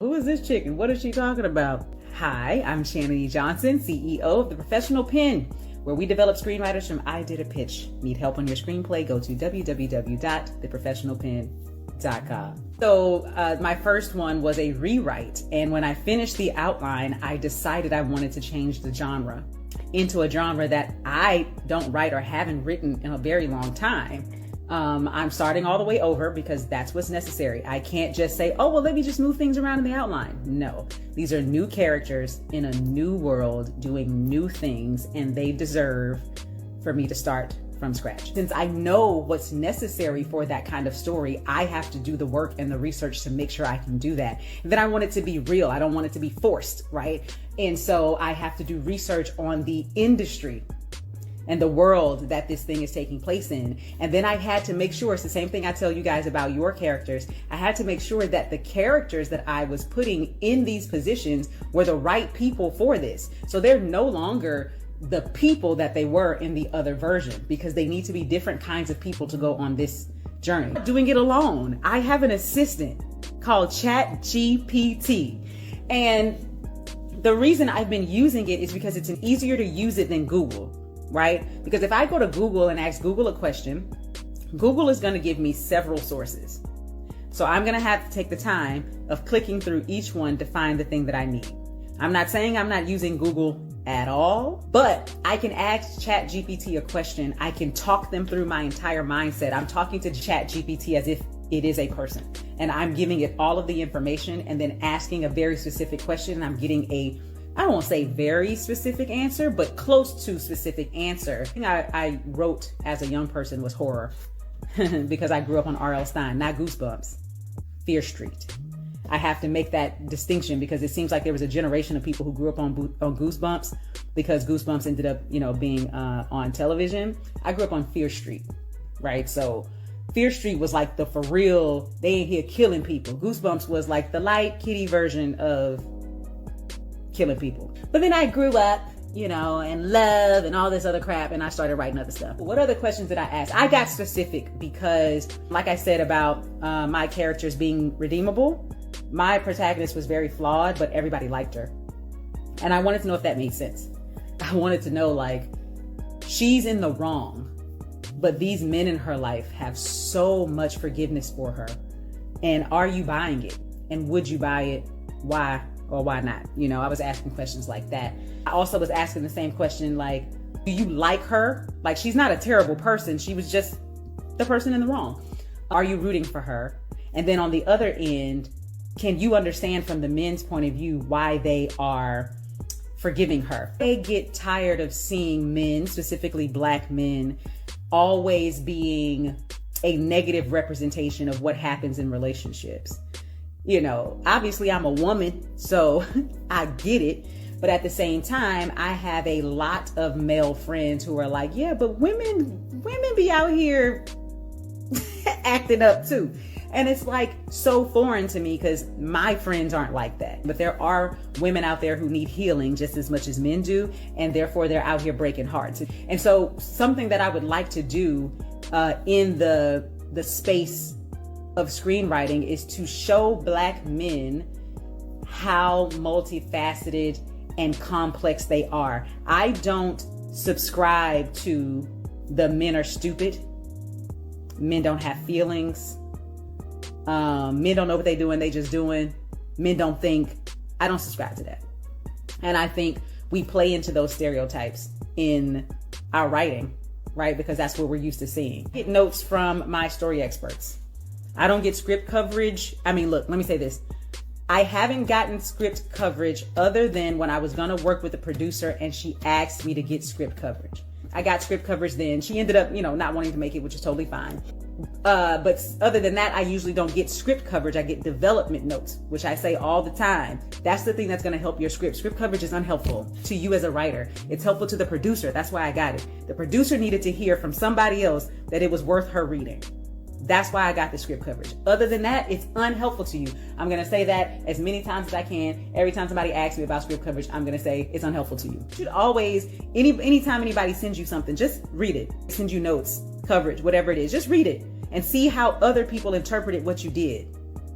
Who is this chicken? What is she talking about? Hi, I'm Shannan E. Johnson, CEO of The Professional Pen, where we develop screenwriters from I did a pitch. Need help on your screenplay? Go to www.theprofessionalpen.com. So my first one was a rewrite. And when I finished the outline, I decided I wanted to change the genre into a genre that I don't write or haven't written in a very long time. I'm starting all the way over because that's what's necessary. I can't just say, oh, well, let me just move things around in the outline. No, these are new characters in a new world doing new things, and they deserve for me to start from scratch. Since I know what's necessary for that kind of story, I have to do the work and the research to make sure I can do that. And then I want it to be real. I don't want it to be forced, right? And so I have to do research on the industry and the world that this thing is taking place in. And then I had to make sure, it's the same thing I tell you guys about your characters. I had to make sure that the characters that I was putting in these positions were the right people for this. So they're no longer the people that they were in the other version, because they need to be different kinds of people to go on this journey. Doing it alone. I have an assistant called ChatGPT. And the reason I've been using it is because it's easier to use it than Google. Right? Because if I go to Google and ask Google a question, Google is going to give me several sources. So I'm going to have to take the time of clicking through each one to find the thing that I need. I'm not saying I'm not using Google at all, but I can ask ChatGPT a question. I can talk them through my entire mindset. I'm talking to ChatGPT as if it is a person, and I'm giving it all of the information and then asking a very specific question, and I'm getting I don't want to say very specific answer, but close to specific answer. The thing I wrote as a young person was horror because I grew up on R.L. Stine, not Goosebumps, Fear Street. I have to make that distinction because it seems like there was a generation of people who grew up on Goosebumps because Goosebumps ended up, being on television. I grew up on Fear Street, right? So Fear Street was like the for real, they ain't here killing people. Goosebumps was like the light kitty version of killing people. But then I grew up, and love and all this other crap, and I started writing other stuff. What other questions did I ask? I got specific because, like I said about my characters being redeemable, my protagonist was very flawed, but everybody liked her. And I wanted to know if that made sense. I wanted to know, she's in the wrong, but these men in her life have so much forgiveness for her. And are you buying it? And would you buy it? Why? Or why not? I was asking questions like that. I also was asking the same question, do you like her? She's not a terrible person. She was just the person in the wrong. Are you rooting for her? And then on the other end, can you understand from the men's point of view why they are forgiving her? They get tired of seeing men, specifically Black men, always being a negative representation of what happens in relationships. Obviously I'm a woman, so I get it. But at the same time, I have a lot of male friends who are like, yeah, but women be out here acting up too. And it's so foreign to me because my friends aren't like that. But there are women out there who need healing just as much as men do. And therefore they're out here breaking hearts. And so something that I would like to do in the space of screenwriting is to show Black men how multifaceted and complex they are. I don't subscribe to the men are stupid, men don't have feelings, men don't know what they're doing, they just doing, men don't think. I don't subscribe to that. And I think we play into those stereotypes in our writing, right? Because that's what we're used to seeing. Get notes from my story experts. I don't get script coverage. Look, let me say this. I haven't gotten script coverage other than when I was going to work with the producer and she asked me to get script coverage. I got script coverage then. She ended up, not wanting to make it, which is totally fine. But other than that, I usually don't get script coverage. I get development notes, which I say all the time. That's the thing that's going to help your script. Script coverage is unhelpful to you as a writer. It's helpful to the producer. That's why I got it. The producer needed to hear from somebody else that it was worth her reading. That's why I got the script coverage. Other than that, it's unhelpful to you. I'm going to say that as many times as I can. Every time somebody asks me about script coverage, I'm going to say it's unhelpful to you. You should always, anytime anybody sends you something, just read it. Send you notes, coverage, whatever it is, just read it and see how other people interpreted what you did.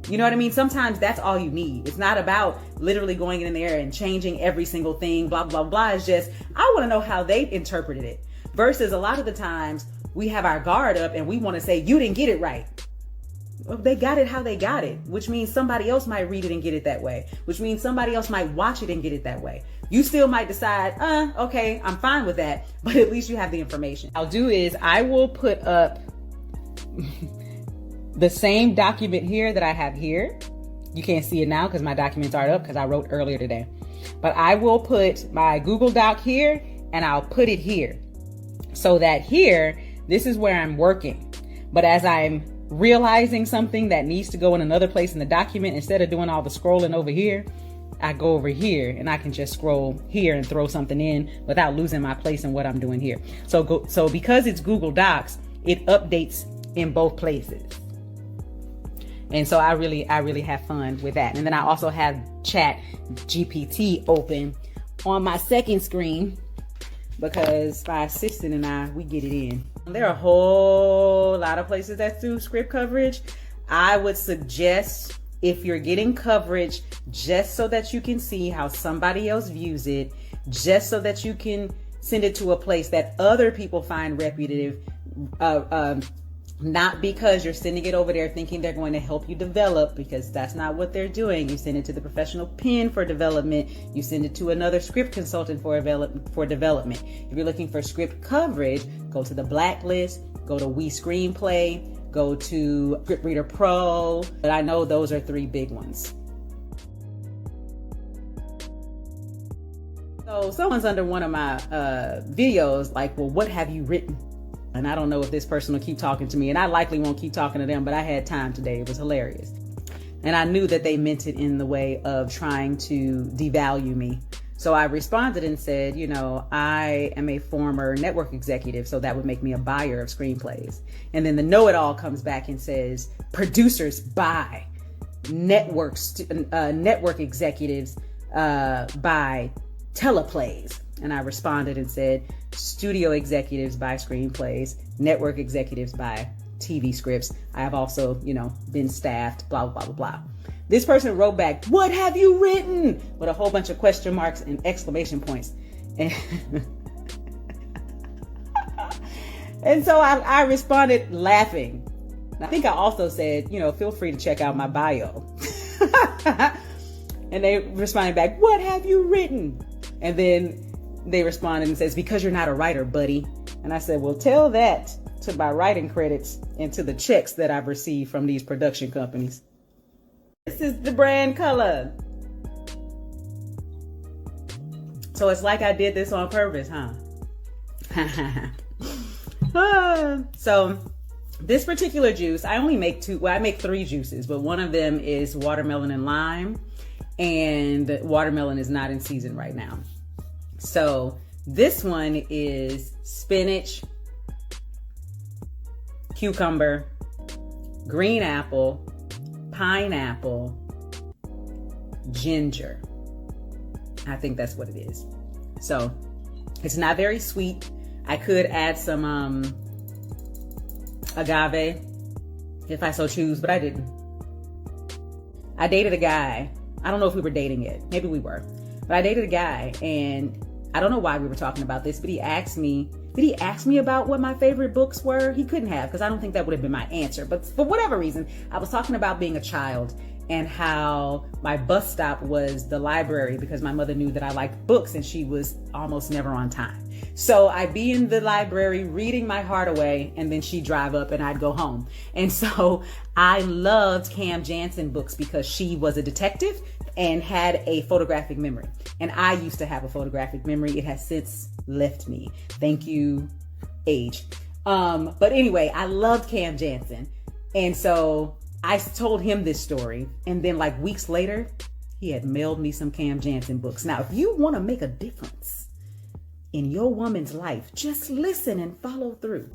You know what I mean? Sometimes that's all you need. It's not about literally going in there and changing every single thing, blah, blah, blah. It's just, I want to know how they interpreted it. Versus a lot of the times we have our guard up and we want to say, you didn't get it right. Well, they got it how they got it, which means somebody else might read it and get it that way, which means somebody else might watch it and get it that way. You still might decide, okay, I'm fine with that, but at least you have the information. I'll do is I will put up the same document here that I have here. You can't see it now because my documents aren't up because I wrote earlier today. But I will put my Google Doc here and I'll put it here. So that here, this is where I'm working. But as I'm realizing something that needs to go in another place in the document, instead of doing all the scrolling over here, I go over here and I can just scroll here and throw something in without losing my place in what I'm doing here. So because it's Google Docs, it updates in both places. And so I really have fun with that. And then I also have Chat GPT open on my second screen because my assistant and I, we get it in. There are a whole lot of places that do script coverage. I would suggest, if you're getting coverage just so that you can see how somebody else views it, just so that you can send it to a place that other people find reputative, not because you're sending it over there thinking they're going to help you develop, because that's not what they're doing. You send it to the professional pen for development. You send it to another script consultant for development. If you're looking for script coverage, go to the Blacklist, go to We Screenplay, go to Script Reader Pro. But I know those are 3 big ones. So someone's under one of my videos like, well, what have you written? And I don't know if this person will keep talking to me, and I likely won't keep talking to them, but I had time today. It was hilarious. And I knew that they meant it in the way of trying to devalue me. So I responded and said, I am a former network executive, so that would make me a buyer of screenplays. And then the know-it-all comes back and says, producers buy, network executives buy teleplays. And I responded and said, studio executives buy screenplays, network executives buy TV scripts. I have also, been staffed, blah, blah, blah, blah. This person wrote back, what have you written? With a whole bunch of question marks and exclamation points. And so I responded laughing. I think I also said, feel free to check out my bio. And they responded back, what have you written? And then they responded and says, because you're not a writer, buddy. And I said, well, tell that to my writing credits and to the checks that I've received from these production companies. This is the brand color. So it's like I did this on purpose, huh? So this particular juice, I only make 2. Well, I make 3 juices, but one of them is watermelon and lime, and watermelon is not in season right now. So this one is spinach, cucumber, green apple, pineapple, ginger. I think that's what it is. So it's not very sweet. I could add some agave if I so choose, but I didn't. I dated a guy. I don't know if we were dating yet. Maybe we were. But I dated a guy, and I don't know why we were talking about this, but he asked me, did he ask me about what my favorite books were? He couldn't have, because I don't think that would have been my answer. But for whatever reason, I was talking about being a child and how my bus stop was the library because my mother knew that I liked books and she was almost never on time. So I'd be in the library reading my heart away, and then she'd drive up and I'd go home. And so I loved Cam Jansen books because she was a detective and had a photographic memory. And I used to have a photographic memory. It has since left me. Thank you, age. But anyway, I loved Cam Jansen. And so I told him this story. And then like weeks later, he had mailed me some Cam Jansen books. Now, if you want to make a difference in your woman's life, just listen and follow through.